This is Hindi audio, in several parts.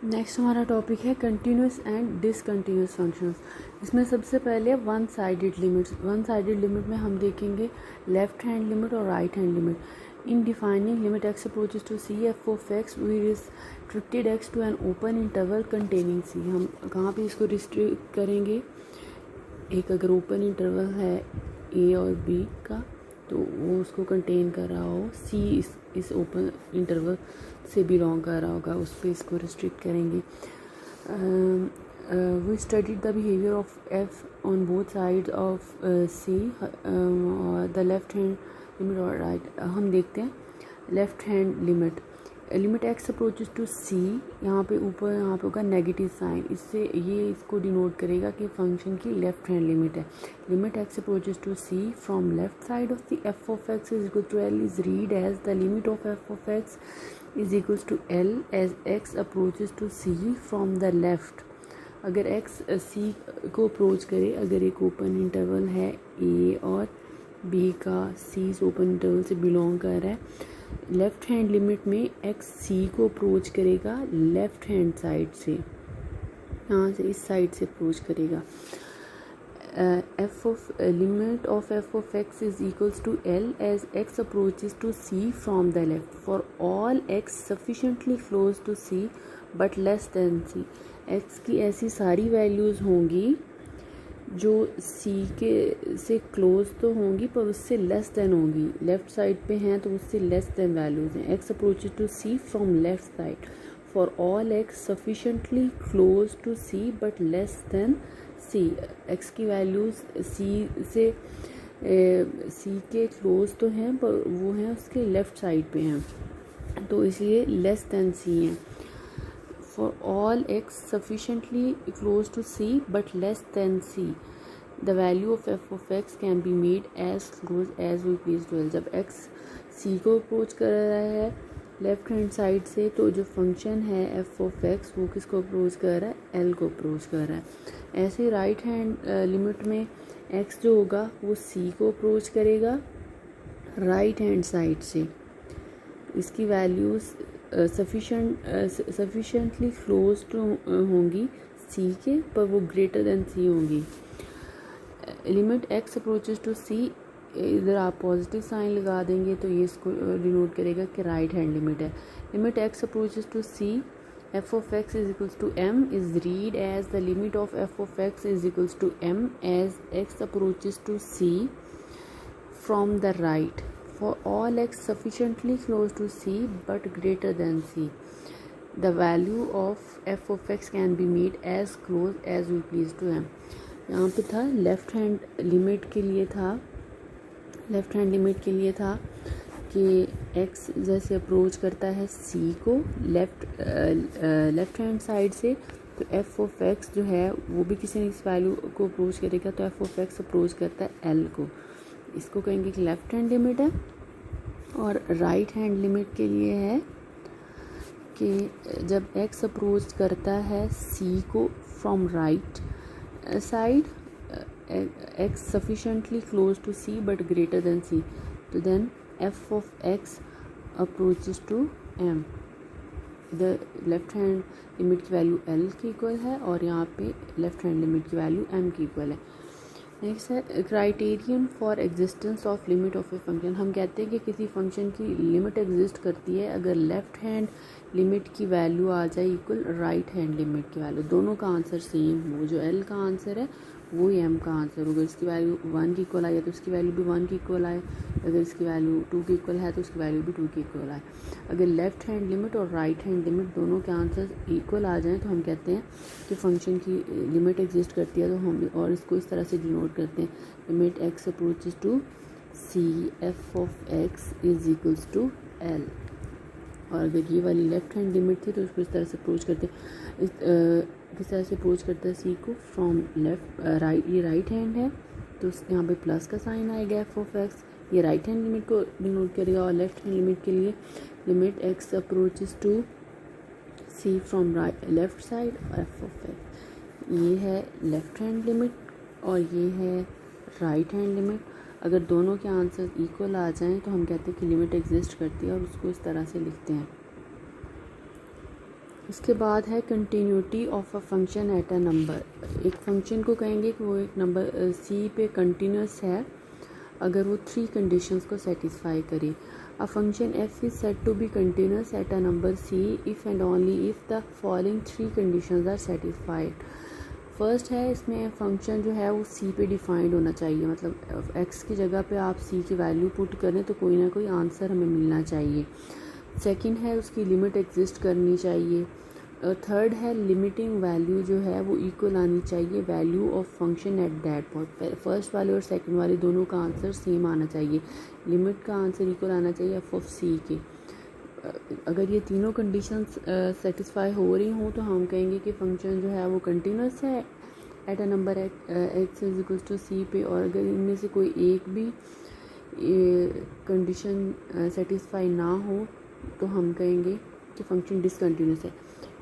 नेक्स्ट हमारा टॉपिक है कंटिन्यूस एंड डिसकंटिन्यूस फंक्शंस। इसमें सबसे पहले one sided limits. One sided limit में हम देखेंगे लेफ्ट हैंड लिमिट और right hand limit. In defining limit x approaches to c f of x we restricted x to an open interval containing c. हम कहाँ पे इसको रिस्ट्रिक्ट करेंगे? एक अगर ओपन इंटरवल है ए और बी का तो वो उसको कंटेन कर रहा हो, सी इस ओपन इंटरवल से बिलोंग कर रहा होगा, उस पर इसको रिस्ट्रिक्ट करेंगे। We studied the behaviour of f on both side of c, the left hand limit और राइट। हम देखते हैं left hand limit. Limit x approaches to c, यहाँ पे ऊपर यहाँ पे होगा नेगेटिव साइन, इससे ये इसको डिनोट करेगा कि फंक्शन की लेफ्ट हैंड लिमिट है। Limit x approaches to c from left side of the f of x is equal to l is read as the limit of f of x is equals to l as x approaches to c from the left. अगर एक्स सी को अप्रोच करे, अगर एक ओपन इंटरवल है ए और बी का, सी इस ओपन इंटरवल से बिलोंग कर रहा है, लेफ्ट हैंड लिमिट में एक्स सी को अप्रोच करेगा लेफ्ट हैंड साइड से, यहाँ से इस साइड से अप्रोच करेगा। F of limit of f of x is equals to l as x approaches to c from the left for all x sufficiently close to c but less than c. X की ऐसी सारी वैल्यूज़ होंगी जो सी के से क्लोज तो होंगी पर उससे लेस देन होंगी। लेफ्ट साइड पे हैं तो उससे लेस देन वैल्यूज़ हैं। X approaches to c from left side for all x sufficiently close to c but less than c. X की वैल्यूज़ सी से सी के क्लोज तो हैं पर वो हैं उसके लेफ्ट साइड पे हैं, तो इसलिए लेस देन सी हैं। For all x sufficiently close to c but less than c, the value of f of x can be made as close as we please to l। जब x c को अप्रोच कर रहा है लेफ्ट हैंड साइड से तो जो फंक्शन है f of x वो किसको अप्रोच कर रहा है? l को अप्रोच कर रहा है। ऐसे राइट हैंड लिमिट में x जो होगा वो c को अप्रोच करेगा राइट हैंड साइड से, इसकी वैल्यूज़ सफिशेंटली क्लोज टू होंगी सी के पर वो ग्रेटर देन सी होंगी। लिमिट एक्स अप्रोचेस टू सी, इधर आप पॉजिटिव साइन लगा देंगे तो ये इसको डिनोट करेगा कि राइट हैंड लिमिट है। Limit x approaches to c f of x is equals to m is read as the limit of f of x is equals to m as x approaches to c from the right for all x sufficiently close to c but greater than c, the value of f of x can be made as close as we please to m। यहाँ पे था लेफ्ट हैंड लिमिट के लिए था, लेफ्ट हैंड लिमिट के लिए था कि x जैसे अप्रोच करता है c को लेफ्ट हैंड साइड से तो f ऑफ x जो है वो भी किसी न किसी वैल्यू को अप्रोच करेगा, तो f ऑफ x अप्रोच करता है l को, इसको कहेंगे कि लेफ्ट हैंड लिमिट है। और राइट हैंड लिमिट के लिए है कि जब x अप्रोच करता है c को from right side, x sufficiently close to c but greater than c, तो then f of x approaches to m। The left hand limit की वैल्यू l की इक्वल है और यहाँ पे लेफ्ट हैंड लिमिट की वैल्यू m की इक्वल है। नेक्स्ट है criterion for existence of limit of a function. हम कहते हैं कि किसी फंक्शन की लिमिट एग्जिस्ट करती है अगर लेफ्ट हैंड लिमिट की वैल्यू आ जाए इक्वल राइट हैंड लिमिट की वैल्यू, दोनों का आंसर सेम हो, जो एल का आंसर है वो ही एम का आंसर होगा। इसकी वैल्यू 1 की इक्वल आए तो इसकी वैल्यू भी 1 की इक्वल आए, अगर इसकी वैल्यू 2 की इक्वल है तो उसकी वैल्यू भी 2 की इक्वल आए। अगर लेफ्ट हैंड लिमिट और राइट हैंड लिमिट दोनों के आंसर इक्वल आ जाएं तो हम कहते हैं कि फंक्शन की लिमिट एग्जिस्ट करती है, तो हम और इसको इस तरह से डिनोट करते हैं limit x approaches to c f of x is equals to l. और अगर ये वाली लेफ्ट हैंड लिमिट थी तो उसको इस तरह से अप्रोच करते, किस तरह से अप्रोच करता है सी को फ्रॉम लेफ्ट राइट, ये राइट हैंड है तो यहाँ पे प्लस का साइन आएगा एफ ऑफ एक्स, ये राइट हैंड लिमिट को डिनोट करेगा। और लेफ्ट हैंड लिमिट के लिए limit x approaches to c from left side f of x, ये है लेफ्ट हैंड लिमिट और ये है राइट हैंड लिमिट। अगर दोनों के आंसर इक्वल आ जाएं तो हम कहते हैं कि लिमिट एग्जिस्ट करती है और उसको इस तरह से लिखते हैं इसके बाद है continuity of a function at a number. एक फंक्शन को कहेंगे कि वो एक नंबर सी पे कंटिन्यूस है अगर वो 3 कंडीशंस को सेटिस्फाई करे। A function f is said to be continuous at a number c if and only if the following 3 conditions are satisfied. First है, इसमें फंक्शन जो है वो सी पे डिफाइंड होना चाहिए, मतलब एक्स की जगह पे आप सी की वैल्यू पुट करें तो कोई ना कोई आंसर हमें मिलना चाहिए। सेकंड है, उसकी लिमिट एग्जिस्ट करनी चाहिए। थर्ड है, लिमिटिंग वैल्यू जो है वो इक्वल आनी चाहिए value of function at that point. First वाले और सेकंड वाले दोनों का आंसर सेम आना चाहिए। लिमिट का आंसर इक्वल आना चाहिए एफ ऑफ सी के। अगर ये तीनों कंडीशंस सेटिस्फाई हो रही हों तो हम कहेंगे कि फंक्शन जो है वो कंटिन्यूस है at a number x is equal to c पे। और अगर इनमें से कोई एक भी कंडीशन सेटिस्फाई ना हो तो हम कहेंगे कि फंक्शन डिसकंटिन्यूस है।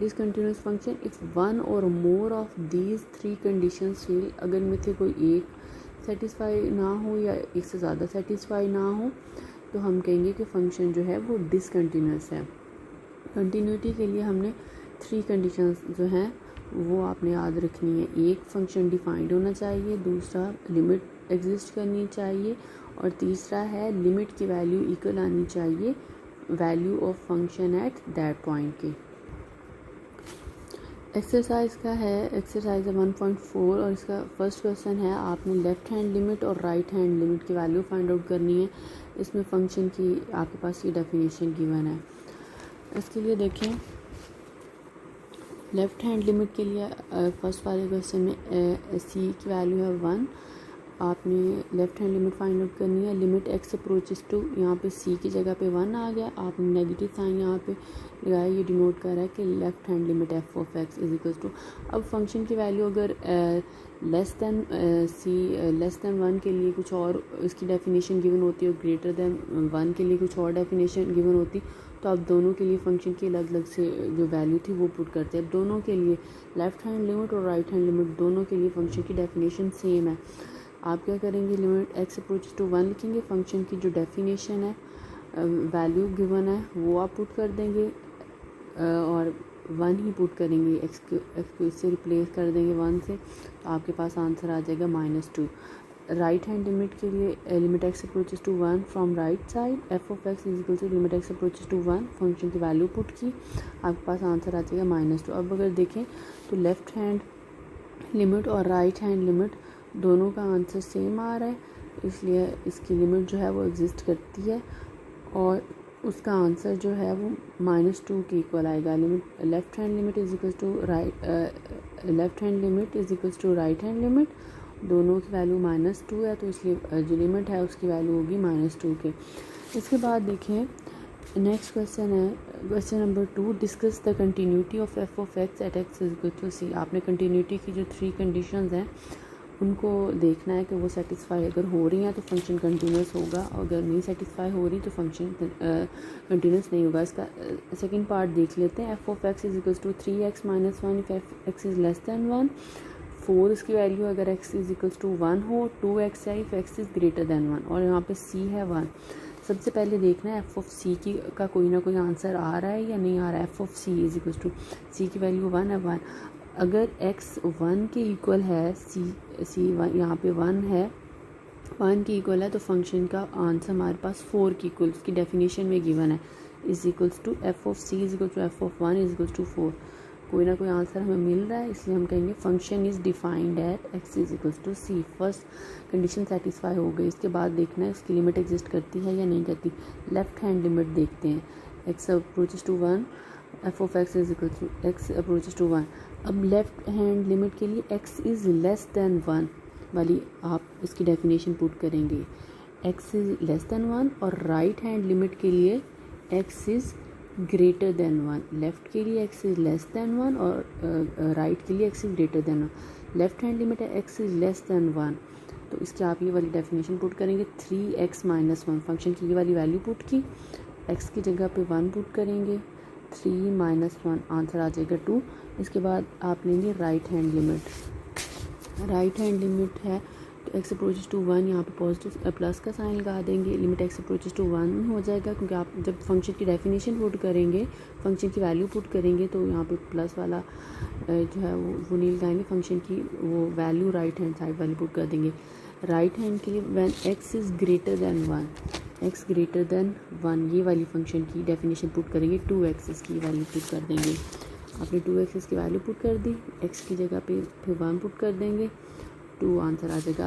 डिसकंटिन्यूस फंक्शन इफ़ वन और more of these 3 conditions fail, अगर इनमें से कोई एक सेटिस्फाई ना हो या एक से ज़्यादा सेटिस्फाई ना हो तो हम कहेंगे कि फंक्शन जो है वो डिसकंटिन्यूस है। कंटिन्यूटी के लिए हमने 3 कंडीशंस जो हैं वो आपने याद रखनी है। एक, फंक्शन डिफाइंड होना चाहिए, दूसरा लिमिट एग्जिस्ट करनी चाहिए, और तीसरा है लिमिट की वैल्यू इक्वल आनी चाहिए value of function at that point के। एक्सरसाइज का है, एक्सरसाइज 1.4 और इसका फर्स्ट क्वेश्चन है, आपने लेफ़्ट हैंड लिमिट और राइट हैंड लिमिट की वैल्यू फाइंड आउट करनी है। इसमें फंक्शन की आपके पास ये डेफिनेशन गिवन है। इसके लिए देखें, लेफ़्ट हैंड लिमिट के लिए फर्स्ट वाले क्वेश्चन में सी की वैल्यू है 1। आपने left hand limit find out करनी है। लिमिट एक्स अप्रोचेस टू, यहाँ पे सी की जगह पे 1 आ गया, आपने नेगेटिव साइन यहाँ पे लगाया, ये डिनोट कर रहा है कि left hand limit f of x is equal to. अब फंक्शन की वैल्यू अगर लेस दैन 1 के लिए कुछ और इसकी डेफिनेशन गिवन होती है और ग्रेटर दैन 1 के लिए कुछ और डेफिनेशन गिवन होती, तो आप दोनों के लिए फ़ंक्शन की अलग अलग से जो वैल्यू थी वो पुट करते हैं। दोनों के लिए लेफ़्ट हैंड लिमिट और राइट हैंड लिमिट दोनों के लिए फ़ंक्शन की डेफिनेशन सेम है। आप क्या करेंगे, लिमिट एक्स अप्रोचेस टू 1 लिखेंगे, फंक्शन की जो डेफिनेशन है वैल्यू गिवन है वो आप पुट कर देंगे और 1 ही पुट करेंगे, एक्स को इससे रिप्लेस कर देंगे 1 से, तो आपके पास आंसर आ जाएगा -2। राइट हैंड लिमिट के लिए limit x approaches to 1 from right side f of x is equal to limit x approaches to 1, function की वैल्यू पुट की, आपके पास आंसर आ जाएगा -2। अब अगर देखें तो लेफ़्ट हैंड लिमिट और राइट हैंड लिमिट दोनों का आंसर सेम आ रहा है, इसलिए इसकी लिमिट जो है वो एग्जिस्ट करती है और उसका आंसर जो है वो -2 के इक्वल आएगा। Limit left hand limit is equal to left hand limit is equal to right hand limit, दोनों की वैल्यू -2 है, तो इसलिए जो लिमिट है उसकी वैल्यू होगी -2 के। इसके बाद देखें, नेक्स्ट क्वेश्चन है question number 2, discuss the continuity of f of x at x is equal to c. आपने कंटिन्यूटी की जो 3 कंडीशंस हैं उनको देखना है कि वो सेटिस्फाई अगर हो रही हैं तो फंक्शन कंटिन्यूस होगा, अगर नहीं सेटिस्फाई हो रही तो फंक्शन कंटिन्यूस नहीं होगा। इसका सेकंड पार्ट देख लेते हैं। F of x is equal to 3x - 1 if F X is less than 1। 4 इसकी वैल्यू अगर x इज इक्वल टू 1 हो, 2x है if x is greater than 1, और यहाँ पे c है 1। सबसे पहले देखना है एफ ऑफ सी की का कोई ना कोई आंसर आ रहा है या नहीं आ रहा है। F of C is equal to c की वैल्यू 1 है 1, अगर x 1 के इक्वल है, सी 1 यहाँ पे 1 है, 1 के इक्वल है, तो फंक्शन का आंसर हमारे पास 4 की इक्वल उसकी डेफिनेशन में गिवन है, is equals to F of C is equal to F of 1 is equal to 4। कोई ना कोई आंसर हमें मिल रहा है, इसलिए हम कहेंगे function is defined at x is equals to C. First condition satisfy हो गई। इसके बाद देखना है उसकी लिमिट एग्जिस्ट करती है या नहीं करती। लेफ्ट हैंड लिमिट देखते हैं, X approaches to 1 F of x is equal to X approaches to 1। अब लेफ़्ट हैंड लिमिट के लिए x इज़ लेस दैन 1 वाली आप इसकी डेफिनेशन पुट करेंगे, x इज़ लेस दैन 1, और राइट हैंड लिमिट के लिए x is greater than 1। Left के लिए x इज़ लेस दैन 1 और राइट के लिए x is greater than 1। Left hand limit है x इज़ लेस दैन 1, तो इसकी आप ये वाली डेफिनेशन पुट करेंगे। 3x - 1 फंक्शन की ये वाली वैल्यू पुट की, x की जगह पे 1 पुट करेंगे, 3 - 1 आंसर आ जाएगा 2। इसके बाद आप लेंगे right hand limit. Right hand limit है एक्स अप्रोचेस टू 1 यहाँ पे पॉजिटिव प्लस का साइन लगा देंगे, लिमिट एक्स अप्रोचेस टू 1 हो जाएगा, क्योंकि आप जब फंक्शन की डेफिनेशन पुट करेंगे, फंक्शन की वैल्यू पुट करेंगे तो यहाँ पे प्लस वाला जो है वो नहीं लगाएंगे, फंक्शन की वो वैल्यू राइट हैंड साइड वाली पुट कर देंगे। राइट हैंड के लिए when x is greater than 1, x greater than 1 ये वाली फंक्शन की डेफिनेशन पुट करेंगे, 2x की वैल्यू पुट कर देंगे। आपने 2x की वैल्यू पुट कर दी, x की जगह पे फिर 1 पुट कर देंगे, 2 आंसर आ जाएगा।